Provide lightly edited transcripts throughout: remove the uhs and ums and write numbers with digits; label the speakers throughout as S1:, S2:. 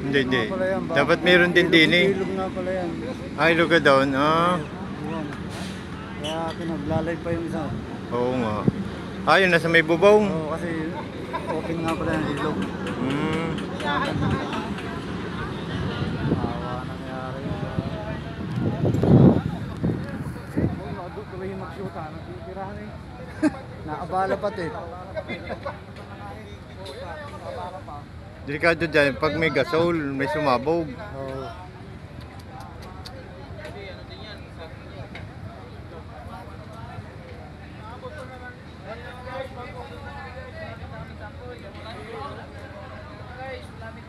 S1: Hindi, hindi.
S2: Nga pala yan,
S1: Dapat meron din din eh.
S2: Ilog nga pala yan.
S1: Ay, ilog ka doon. Ah,
S2: Yun. Kaya pinaglalay pa yung isa.
S1: oo nga. Ah, yun, nasa may bubong.
S2: Oo, kasi open nga pala yung ilog.
S1: Hmm.
S2: Awa nangyari yun. Tuloy yung mag-shoot ha, natitirahan eh. Naabala pati.
S1: Delikado dyan, pag may gasol, may sumabog.
S2: Oo.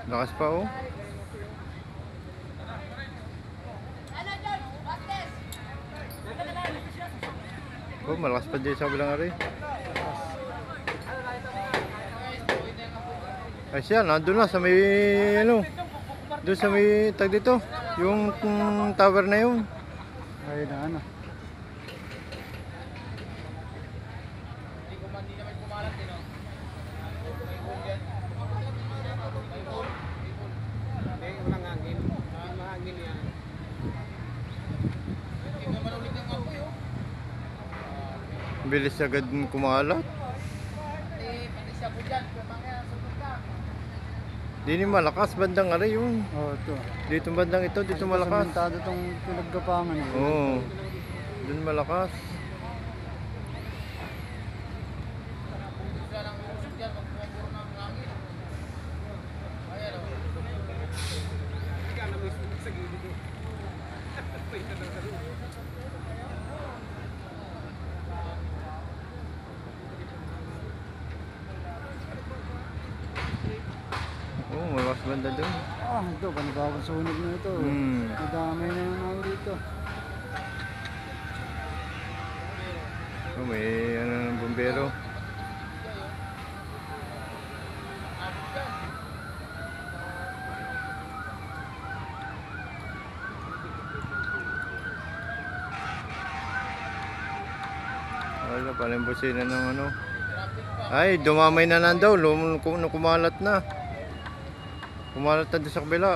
S1: Lakas pa oh. Oh, malakas pa dyan sa bilang ari. Ay siya, nandun na sa may ano. Doon sa may tag dito. Yung tower na yun.
S2: Ay na ano.
S1: Bilis agad kumalat. Di malakas bandang ari yun.
S2: Oo, ito.
S1: Dito bandang ito, dito malakas.
S2: Samentado itong pinaggapangan.
S1: Oo. Doon malakas. Oo, malakas banda doon.
S2: Ah, ito, panibawang sunog na ito. Madamay na yung dito.
S1: Oh, may ano ng bumbero. Wala pala yung busina ng ano. Ay, dumamay na lang daw. Kumalat na. Kumalat na doon sa kabila.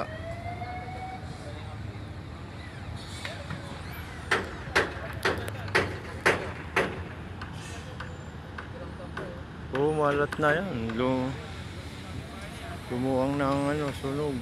S1: Oo, malat na yan. Lumuang na ang ano, sunog.